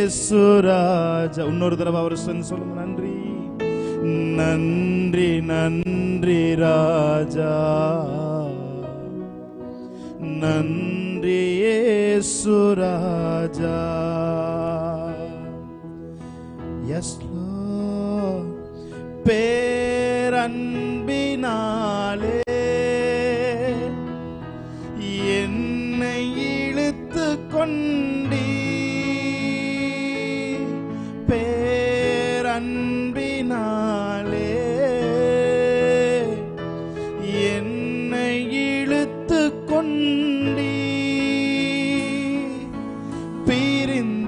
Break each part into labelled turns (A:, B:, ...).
A: இயேசுராஜா. இன்னொரு தடவை அவர் சொல்லுங்க. நன்றி நன்றி நன்றி ராஜா, நன்றி இயேசுராஜா. S Lord. பேரன்பினாலே என்னை இழுத்து கொண்டீ, பேரன்பினாலே என்னை இழுத்து கொண்டீ, பிரிந்திடாமலே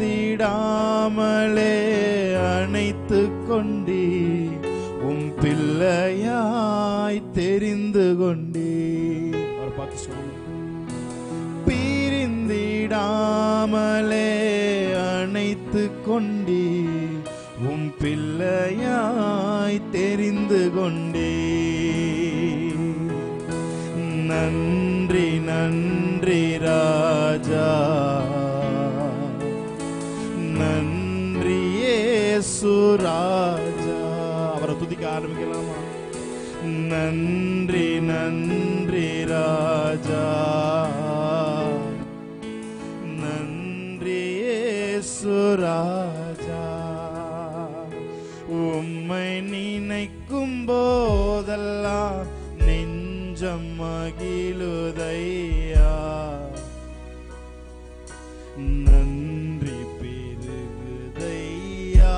A: அணைத்து கொண்டீ, உம் பிள்ளையாய் தெரிந்து கொண்டீ. அவர் பார்த்து சொல்லுங்க. பிரிந்திடாமலே அணைத்து கொண்டீ, உம் பிள்ளையாய் தெரிந்து கொண்டீ. நன்றி நன்றி ராஜா, நன்றி இயேசுராஜா. அவரை துதிக்க ஆரம்பிக்கலாமா? நன்றி நன்றி ராஜா, நன்றி இயேசுராஜா. உம்மை நினைக்கும் போதெல்லாம் நெஞ்சம் மகிழுதையா, நன்றி பெருகுதையா.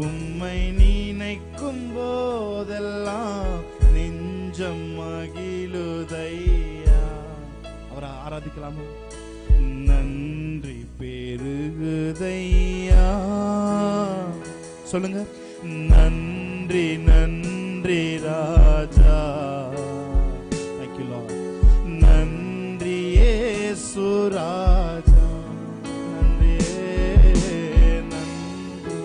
A: உம்மை நினைக்கும் போதெல்லாம் நெஞ்சம் மகிழுதையா. அவரை ஆராதிக்கலாமா? நன்றி பெருகுதையா. சொல்லுங்க. நன்றி நன்றி ராஜா. Thank you Lord. நன்றி இயேசுராஜா, நன்றி நன்றி.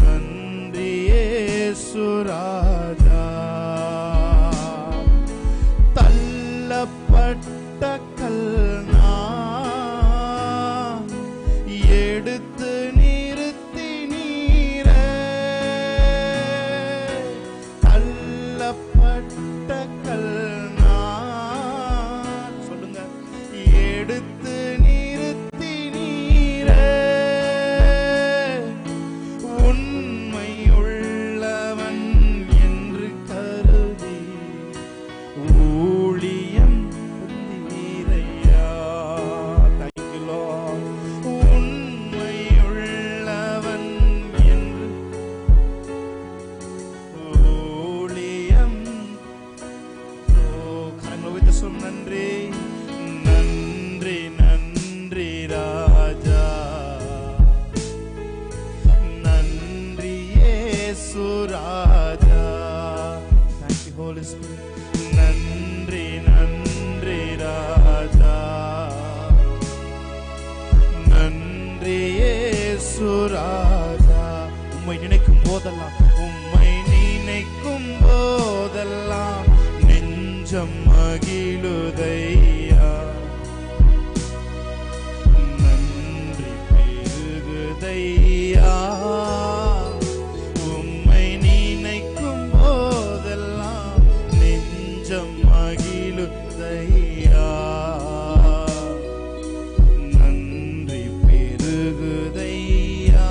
A: நன்றி இயேசுராஜா. தள்ளப்பட்ட கல்னா எடுத்து நிறுத்தி நீரே, தள்ளப்பட்ட கல்னா சொல்லுங்க, எடுத்து நிறுத்தி நீரே, உண்மை உள்ளவன் என்று கருதி ஊழியம் தந்தீரையா. Thank you Lord. உண்மை உள்ளவன் என்று ஊழியம். கரங்களை வைத்து சொல். நன்றி நன்றி நன்றி ராஜா, நன்றி இயேசுராஜா. Thank you Holy Spirit. நன்றி நன்றி ராஜா, நன்றி இயேசுராஜா. உம்மை நினைக்கும் போதெல்லாம், உம்மை நினைக்கும் போதெல்லாம் நெஞ்சம் மகிழுதையா, நன்றி பெருகுதையா. உம்மை நினைக்கும் போதெல்லாம் நெஞ்சம் மகிழுதையா, நன்றி பெருகுதையா.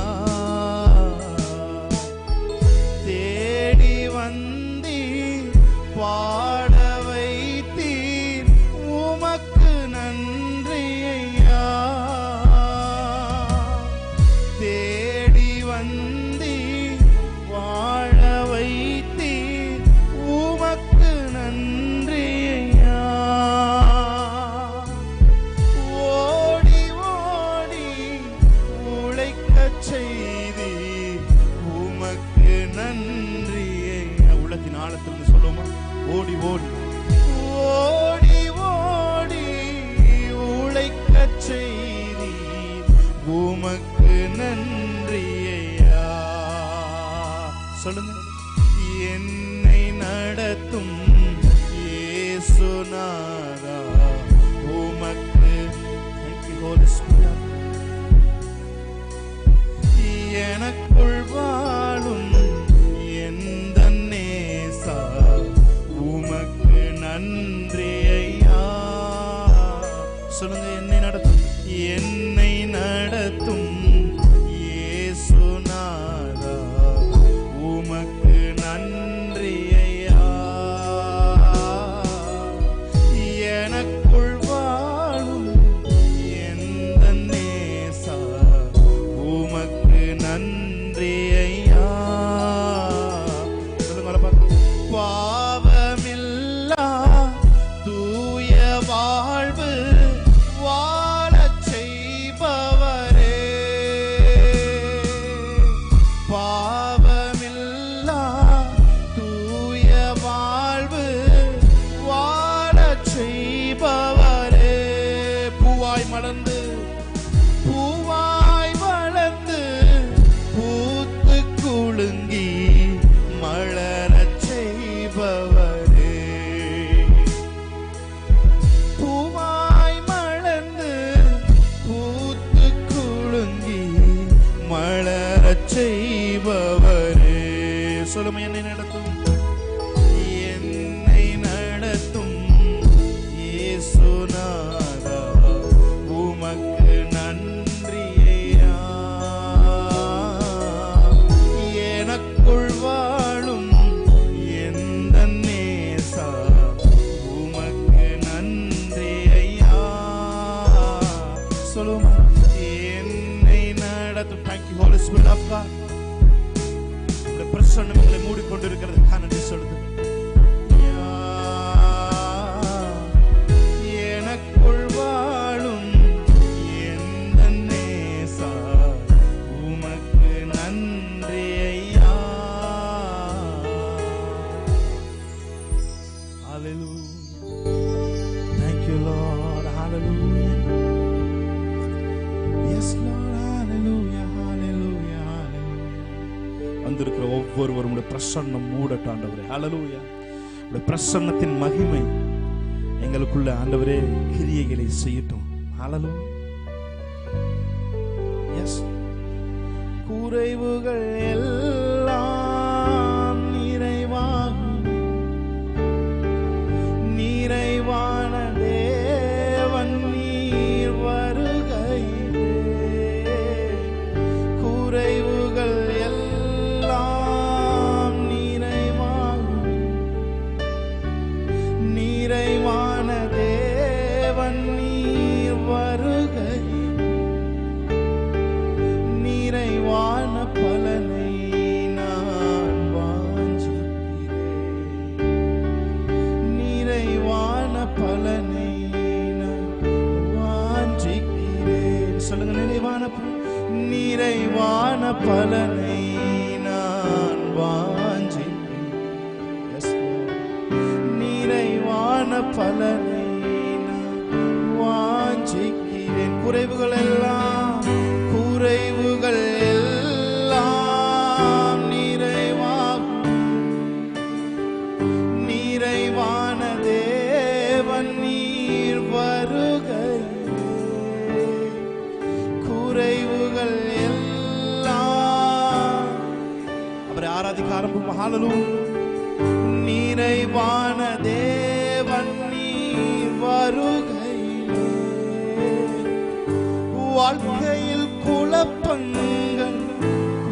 A: தேடி வந்தீர், பாட வைத்தீர், உமக்கு நன்றி ஐயா. தேடி வந்தீர், வாழ வைத்தீர், உமக்கு நன்றி ஐயா. ஓடி ஓடி உழைக்கச் செய்தீர், உமக்கு நன்றி ஐயா. உள்ளத்தின் ஆழத்திலிருந்து சொல்லுமா? ஓடி ஓடி ஓடி ஓடி உழைக்கச் செய்தீர், உமக்கு நன்றி ஐயா. சொல்லுங்க. என்னை நடத்தும் இயேசுநாதா, Holy Spirit. எனக்குள் வாழும் எந்த நேசா உமக்கு நன்றி ஐயா. சொல்லுங்க, என்னை நடத்தும் இயேசுநாதா உமக்கு நன்றி ஐயா. எனக்குள் வாழும் எந்த நேசா உமக்கு நன்றி ஐயா. சொல்லுங்க, பாவமில்லா தூய வாழ்வு வாழச் செய்பவரே, பாவமில்லா தூய வாழ்வு வாழச் செய்பவரே, பூவாய் மலர்ந்து பூத்து குலுங்கி மலரச் செய்பவரே, பூவாய் மலர்ந்து பூத்து குலுங்கி மலரச் செய்பவரே. சொல்லுமே, என்னை நடத்தும் இயேசுநாதா உமக்கு நன்றி ஐயா. எனக்குள் வாழும் எந்த நேசா உமக்கு நன்றி ஐயா. சொல்லுமா, என்னை நடத்தும். Thank you Holy Spirit of God. உங்களுடைய பிரசன்னம் எங்களை மூடிக்கொண்டிருக்கிறது. நன்றி சொல்லுது. எனக்குள் வாழும் எந்த நேசா உமக்கு நன்றி ஐயா. Hallelujah. Thank you Lord. Hallelujah. Yes Lord. Hallelujah. Hallelujah. Hallelujah. வந்திருக்கிற ஒவ்வொருவரும் பிரசன்னம் மூடட்டும் ஆண்டவரே. Hallelujah. உடைய பிரசன்னத்தின் மகிமை எங்களுக்குள்ள ஆண்டவரே கிரியைகளை செய்யட்டும். ஹalleluya. எஸ், குறைவுகள் எல்லாம் நிறைவான தேவன் நீர் வருகையிலே, குறைவுகள் எல்லாம் நிறைவான தேவன் நீர் வருகை, நிறைவான பலனை நான் வாஞ்சிக்கிறேன், நிறைவான பலனை நான் வாஞ்சிக்கிறேன். சொல்லுங்க, நிறைவான பலனை நான் வாஞ்சிக்கிறேன். நிறைவான பலனை நான் வாஞ்சிக்கிறேன். குறைவுகள் எல்லாம் நிறைவான தேவன் நீர் வருகை, குறைவுகள் எல்லாம் அவரை ஆராதிக்க ஆரம்பம். ஹalleluya. நிறைவான தேவன் நீர் வருகையிலே, வாழ்க்கையில் குழப்பங்கள்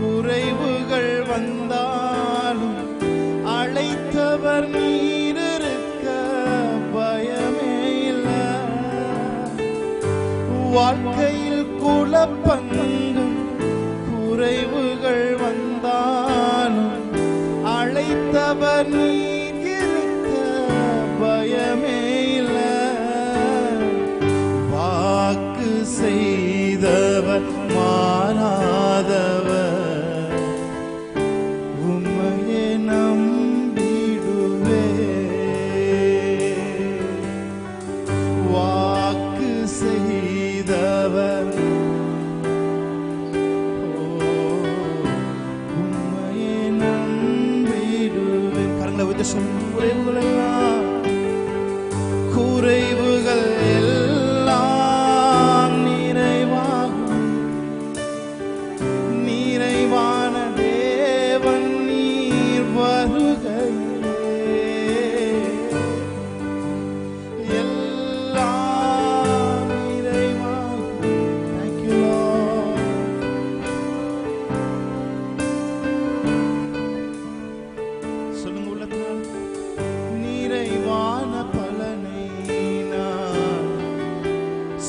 A: குறைவுகள் வந்தாலும் அழைத்தவர் நீர் இருக்க பயமே இல்லை. வாழ்க்கையில் குழப்பங்கள் குறைவுகள் வந்தாலும் அழைத்தவர் நீர் இருக்க பயமே இல்லை. வாக்கு செய்தவர் மாறாதவர், உம்மையே நம்பிடுவே. வாக்கு செய்தவர் உம்மையே நம்பிடுவே. கரங்களை விட்டு சொல்லுங்க, குறைவுகள் எல்லாம் நிறைவான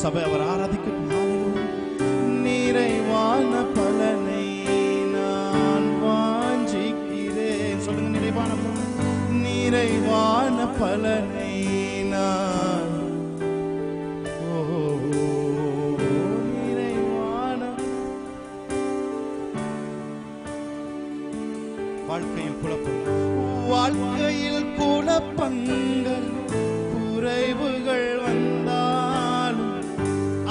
A: சபை அவர் ஆராதிக்கட்டும். நிறைவான பலனை நான் வாஞ்சிக்கிறேன். சொல்லுங்க, நிறைவான பலனை நான் நிறைவான வாழ்க்கையில் குழப்பங்கள் குறைவுகள் வந்தாலும்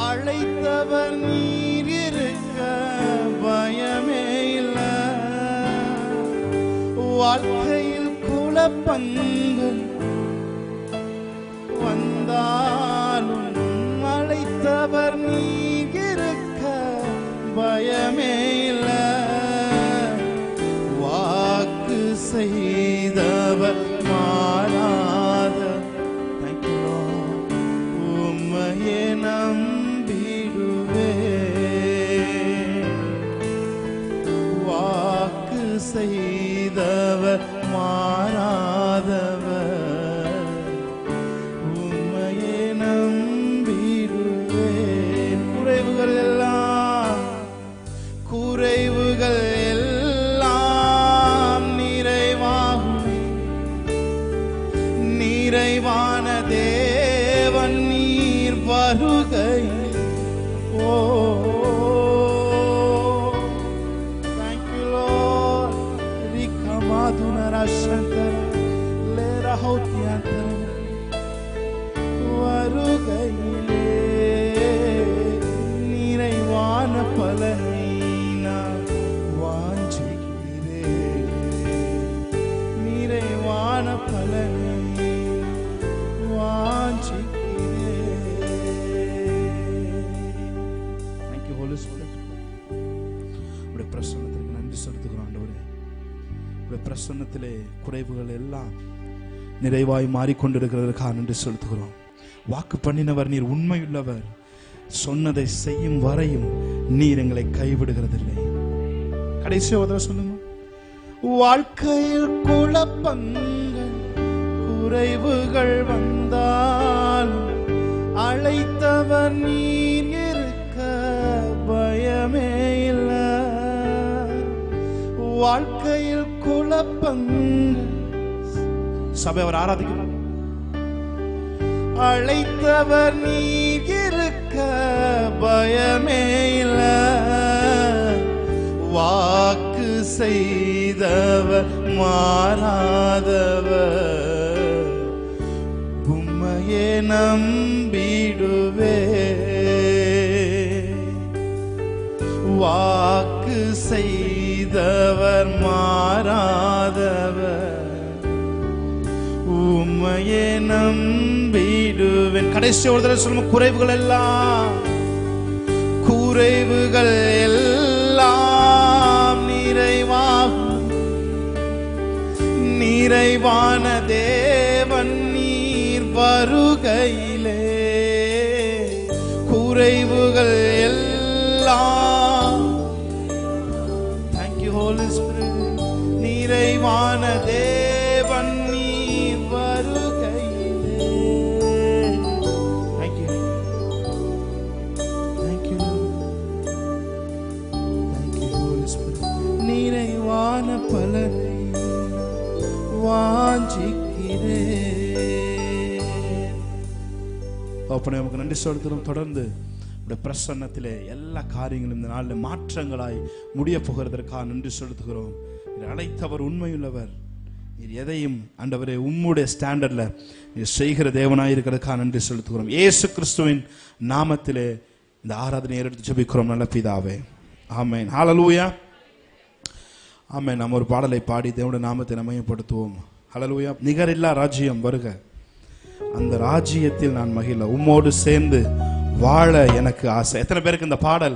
A: அழைத்தவர் நீர் இருக்க பயமே இல்லை. வாழ்க்கையில் குழப்பங்கள் வந்தாலும் அழைத்தவர் நீர் இருக்க பயமே இல்லை. வாக்கு செய்தவர் மாறாத உம்மையே நம்பிடுவே. வாக்கு செய்தவர் மாறாதவர் உம்மையே நம்பிடுவேன். குறைவுகள் எல்லாம் நிறைவாகும். நிறைவான தேவன் நீர் வருகை. ஓ thank you Lord. வருகையிலே நிறைவான பலனை நான் வாஞ்சிக்கிறேன். நிறைவான பலனை வாஞ்சிக்கிறேன். Thank you Holy Spirit. உடைய பிரசன்னத்திற்கு நன்றி செலுத்துகிறோம் ஆண்டவரே. உடைய பிரசன்னத்திலே குறைவுகள் எல்லாம் நிறைவாய் மாறிக்கொண்டிருக்கிறதற்காக நன்றி செலுத்துகிறோம். வாக்கு பண்ணினவர் நீர் உண்மையுள்ளவர். சொன்னதை செய்யும் வரையும் நீர் எங்களை கைவிடுகிறதில்லை. கடைசி சொல்லுங்க. வாழ்க்கையில் குழப்பங்கள் குறைவுகள் வந்தாலும் அழைத்தவர் நீர் இருக்க பயமே இல்லை. வாழ்க்கையில் குழப்பங்கள் சபை அவர் ஆராதிக்கிறார். அழைத்தவர் நீர் இருக்க பயமே இல்லை. வாக்கு செய்தவர் மாறாதவர் உம்மையே நம்பிடுவே. வாக்கு செய்தவர் மாறாதவர் உம்மையே நம்பிடுவேன். கடைசி ஒரு தடவை சொல்லுங்க. குறைவுகள் எல்லாம் நிறைவாகும். நிறைவான தேவன் நீர் வருகையிலே குறைவுகள் எல்லாம் thank you Holy Spirit. நிறைவான தேவன் நீர் வருகையிலே thank you Holy Spirit. நிறைவான பலனை வாஞ்சிக்கிறேன். அப்பனே நமக்கு நன்றி செலுத்துகிறோம். தொடர்ந்து பிரசன்னத்திலே எல்லா காரியங்களும் இந்த நாளில் மாற்றங்களாய் முடிய போகிறதற்காக நன்றி செலுத்துகிறோம். அழைத்தவர் உண்மையுள்ளவர். நீர் எதையும் ஆண்டவரே உம்முடைய ஸ்டாண்டர்ட்ல நீர் செய்கிற தேவனாய் இருக்கிறதுக்காக நன்றி செலுத்துகிறோம். இயேசு கிறிஸ்துவின் நாமத்திலே இந்த ஆராதனையை எடுத்து ஜெபிக்கிறோம் நல்ல பிதாவே. ஆமென். ஹல்லேலூயா. ஆமென். நாம் ஒரு பாடலை பாடி தேவனுடைய நாமத்தை மகிமைப்படுத்துவோம். ஹல்லேலூயா. நிகரில்லா ராஜ்யம் வருக, அந்த ராஜ்யத்தில் நான் மகிழ உம்மோடு சேர்ந்து வாழ எனக்கு ஆசை. எத்தனை பேருக்கு இந்த பாடல்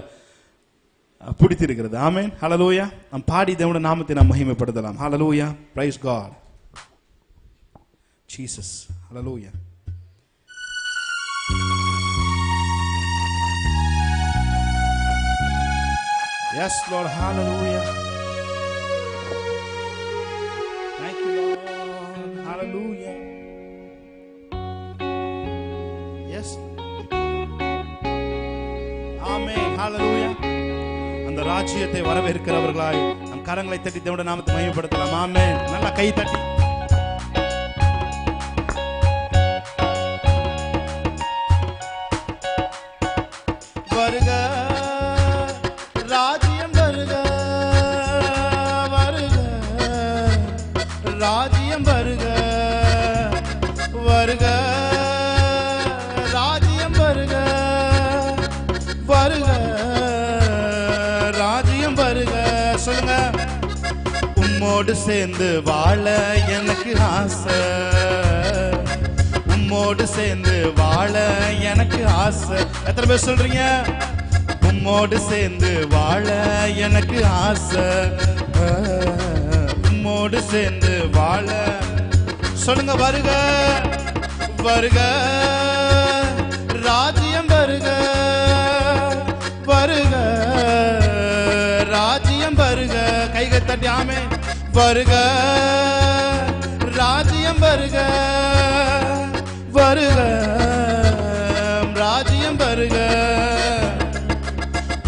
A: பிடித்திருக்கிறது? ஆமென். ஹல்லேலூயா. நாம் பாடி தேவனுடைய நாமத்தை நாம் மகிமைப்படுத்தலாம். Hallelujah. Praise God. Jesus. Hallelujah. Yes Lord. Hallelujah. Thank you Lord. Hallelujah. Yes. ஹalleluya. அந்த ராஜ்யத்தை வரவேற்கிறவர்களாய் நம் கரங்களை தட்டி தேவனுடைய நாமத்தை மகிமைப்படுத்தலாம். ஆமென். நல்ல கை தட்டி வருக ராஜ்யம் வருக வருக ராஜ்யம் வருக வருக ராஜ்யம் வருக வருக ராஜ்யம் வருக. சொல்லுங்க. உம்மோடு சேர்ந்து வாழ எனக்கு ஆசை, உம்மோடு சேர்ந்து வாழ எனக்கு ஆசை. எத்தனை பேர் சொல்றீங்க? உம்மோடு சேர்ந்து வாழ எனக்கு ஆசை, உம்மோடு சேர்ந்து வாழ. சொல்லுங்க. வருக வருக ராஜ்யம் வருக வருக ராஜ்யம் வருக. கைகள் தட்டி ஆமென். வருக ராஜ்யம் வருக வருக ராஜ்யம் வருக.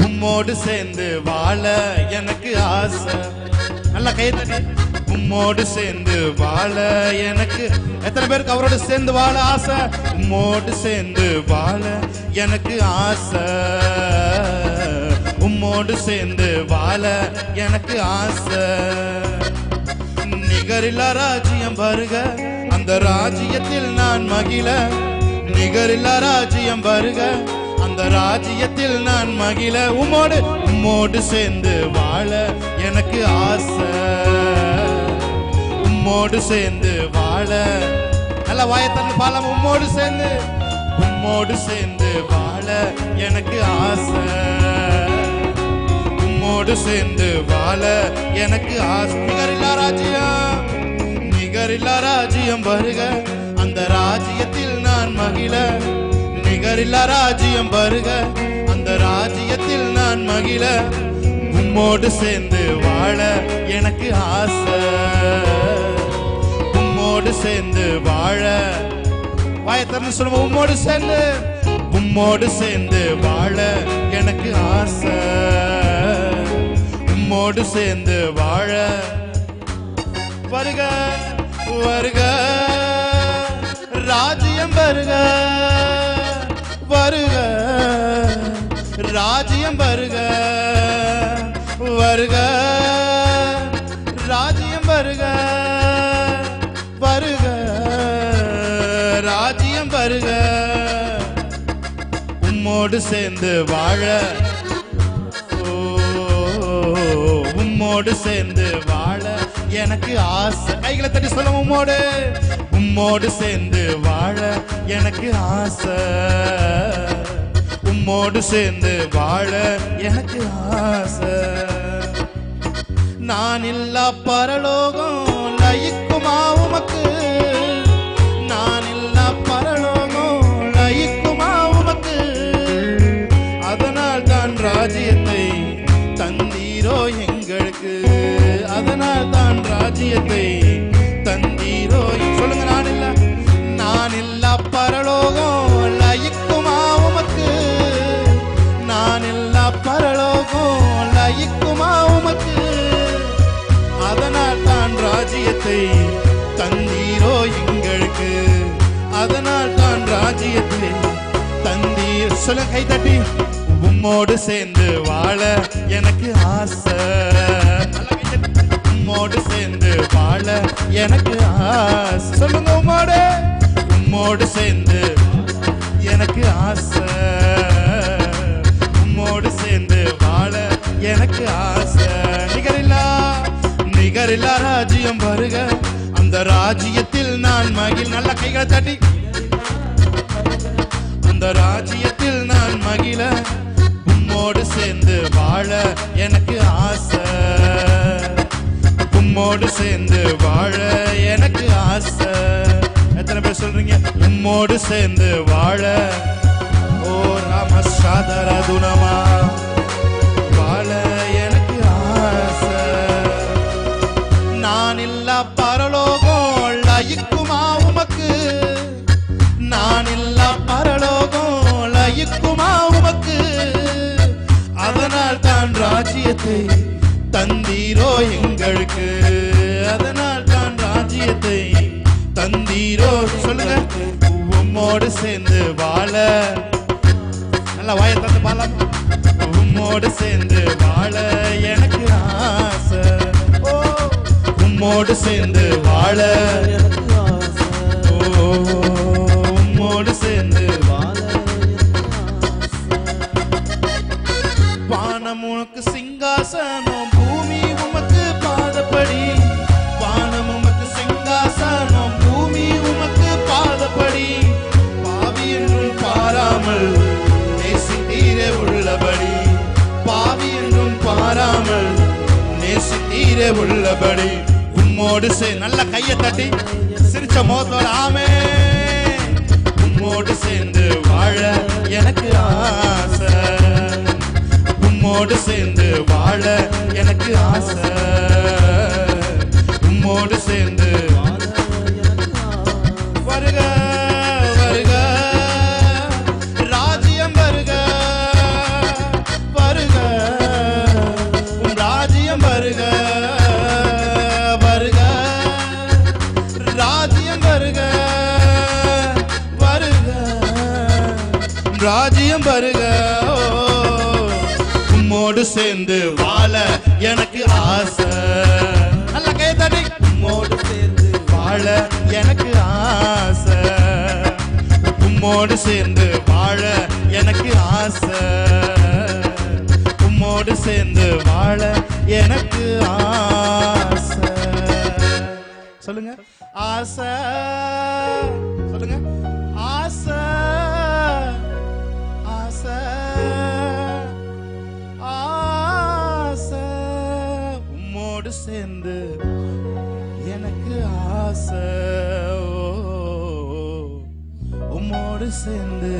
A: உம்மோடு சேர்ந்து வாழ எனக்கு ஆசை. நல்ல கை தட்டி. உம்மோடு சேர்ந்து வாழ எனக்கு. எத்தனை பேருக்கு அவரோடு சேர்ந்து வாழ ஆசை? உம்மோடு சேர்ந்து வாழ எனக்கு ஆசை, உம்மோடு சேர்ந்து வாழ எனக்கு ஆசை. நிகரில்லா ராஜ்யம் வருக, அந்த ராஜ்யத்தில் நான் மகிழ. நிகரில்லா ராஜ்யம் வருக, அந்த ராஜ்யத்தில் நான் மகிழ. உம்மோடு சேர்ந்து வாழ எனக்கு ஆசை, உம்மோடு சேர்ந்து வாழ. நல்ல வாயத்தன்னு பாலம். உம்மோடு சேர்ந்து வாழ எனக்கு ஆசை, உம்மோடு சேர்ந்து வாழ எனக்கு ஆசை. நிகரில்லா ராஜ்யம், நிகரில்லா ராஜ்யம் வருக, அந்த ராஜ்யத்தில் நான் மகிழ. நிகரில்லா ராஜ்யம் வருக, அந்த ராஜ்யத்தில் நான் மகிழ. உம்மோடு சேர்ந்து வாழ எனக்கு ஆசை, உம்மோடு சேர்ந்து வாழ. வாயத்தன்னு சொல்லுவோம். உம்மோடு சேர்ந்து வாழ எனக்கு ஆசை, உம்மோடு சேர்ந்து வாழ. வருக வருக ராஜ்யம் வருக வருக ராஜ்யம் வருக வருக ராஜ்யம் வருக வருக ராஜ்யம் வருக. உம்மோடு சேர்ந்து வாழ, உம்மோடு சேர்ந்து வாழ எனக்கு ஆசை. கைகளை தட்டி சொல்லுவோம். உம்மோடு சேர்ந்து வாழ எனக்கு ஆசை, உம்மோடு சேர்ந்து வாழ எனக்கு ஆசை. நான் இல்லா பரலோகம் லயிக்குமா உமக்கு, நான் இல்லா பரலோகம் லயிக்குமா உமக்கு. அதனால் தான் ராஜ்யத்தை தந்தீரோ எங்களுக்கு, அதனால் தான் ராஜ்யத்தை தந்தீரோ. சொல்லுங்க. நான் இல்லா பரலோகம் லயிக்குமா உமக்கு, நான் இல்லா பரலோகம் லயிக்குமா உமக்கு. அதனால் தான் ராஜ்யத்தை தந்தீரோ எங்களுக்கு, அதனால் தான் ராஜ்யத்தை தந்தீர். சொல்ல. கை தட்டி. உம்மோடு சேர்ந்து வாழ எனக்கு ஆசை, உம்மோடு சேர்ந்து வாழ எனக்கு ஆசை. சொல்லுங்க. உம்மோடு சேர்ந்து எனக்கு ஆசை, உம்மோடு சேர்ந்து வாழ எனக்கு ஆசை. நிகரில்லா ராஜ்யம் வருக, அந்த ராஜ்யத்தில் நான் மகிழ. நல்ல கைகளை தட்டி. அந்த ராஜ்யத்தில் நான் மகிழ. உம்மோடு சேர்ந்து வாழ எனக்கு ஆசை, உம்மோடு சேர்ந்து வாழ எனக்கு ஆசை. எத்தனை பேர் சொல்றீங்க? உம்மோடு சேர்ந்து வாழ. ஓ ராமசாதரதுனமா வாழ எனக்கு ஆசை. நான் இல்லா பரலோகம் லயிக்குமா உமக்கு, நான் இல்லா பரலோகம் லயிக்குமா உமக்கு. ராஜ்யத்தை தந்தீரோ எங்களுக்கு, அதனால் தான் ராஜ்யத்தை தந்தீரோ. சொல்லுங்க, உம்மோடு சேர்ந்து வாழ, நல்லா வாயை தந்து பாலாம். உம்மோடு சேர்ந்து வாழ எனக்கு ஆசை, உம்மோடு சேர்ந்து வாழ, உம்மோடு சேர்ந்து வாழ. வானம் உனக்கு சிங்காசனம், பூமி உமக்கு பாதப்படி. வானம் உமக்கு சிங்காசனம், பூமி உமக்கு பாதப்படி. பாவி என்றும் பாராமல் நேசித்தீரே உள்ளபடி, பாவி என்றும் பாராமல் நேசித்தீரே உள்ளபடி. உம்மோடு நல்ல கையை தட்டி சிரிச்ச மோத்தோட ஆமே. உம்மோடு சேர்ந்து வாழ எனக்கு ஆசை, உம்மோடு சேர்ந்து வாழ எனக்கு ஆசை, உம்மோடு சேர்ந்து வருக வருக ராஜ்யம் வருக வருக, உம் ராஜ்யம் வருக வருக, ராஜ்யம் வருக வருக, ராஜ்யம் வருக. உம்மோடு சேர்ந்து வாழ எனக்கு ஆசை, நல்ல கை தட்டி. உம்மோடு சேர்ந்து வாழ எனக்கு ஆசை, உம்மோடு சேர்ந்து வாழ எனக்கு ஆசை, உம்மோடு சேர்ந்து வாழ எனக்கு ஆசை. சொல்லுங்க ஆசை, சொல்லுங்க ஆசை ஆசை ஆசை, உம்மோடு சேர்ந்து எனக்கு ஆசை, உம்மோடு சேர்ந்து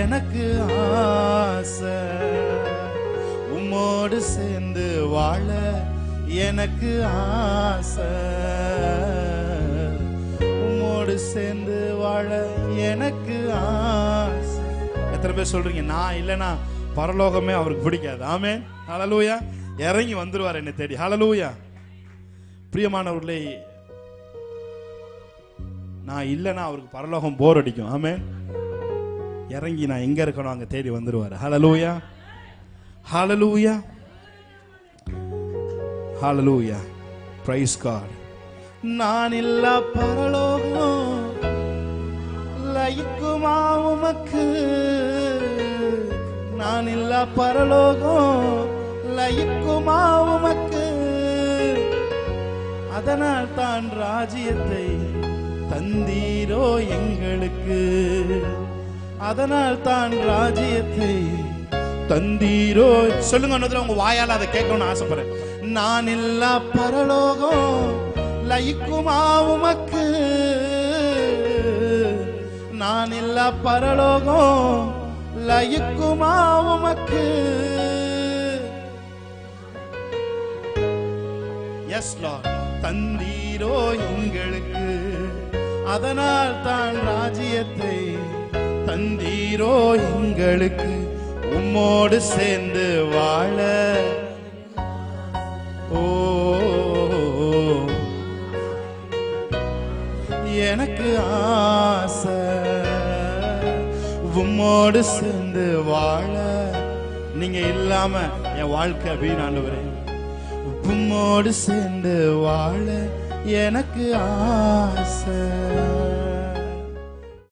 A: எனக்கு ஆசை, உம்மோடு சேர்ந்து வாழ எனக்கு ஆசை, உம்மோடு சேர்ந்து வாழ எனக்கு ஆசை. எத்தனை பேர் சொல்றீங்க நான் இல்லைன்னா பரலோகமே அவருக்கு பிடிக்காது? ஆமென், ஹல்லேலூயா. இறங்கி வந்துருவார் என்னை தேடி, ஹல்லேலூயா. பிரியமானவர்களே, நான் இல்லைன்னா அவருக்கு பரலோகம் போர் அடிக்கும். ஆமென். இறங்கி நான் எங்க இருக்கணும் அங்க தேடி வந்துருவார். Hallelujah, hallelujah, hallelujah. Praise God. நான் இல்ல பரலோகம் லயிக்குமா உமக்கு, நான் இல்ல பரலோகம் லயிக்குமா உமக்கு, அதனால் தான் ராஜ்யத்தை தந்தீரோ எங்களுக்கு, அதனால் தான் ராஜ்யத்தை தந்தீரோ. சொல்லுங்க, உங்க வாயால அதை கேட்கணும்னு ஆசைப்படுறேன். நான் இல்ல பரலோகம் லயிக்குமா உமக்கு, நான் இல்ல பரலோகம் லயிக்குமா உமக்கு. எஸ் லார்ட், தந்தீரோ எங்களுக்கு, அதனால் தான் ராஜ்யத்தை தந்தீரோ எங்களுக்கு, உம்மோடு சேர்ந்து வாழ. ஓ எனக்கு ஆசை, உம்மோடு சேர்ந்து வாழ. நீங்க இல்லாம என் வாழ்க்கை வீணாண்டவரே, உம்மோடு சேர்ந்து வாழ எனக்கு ஆசை.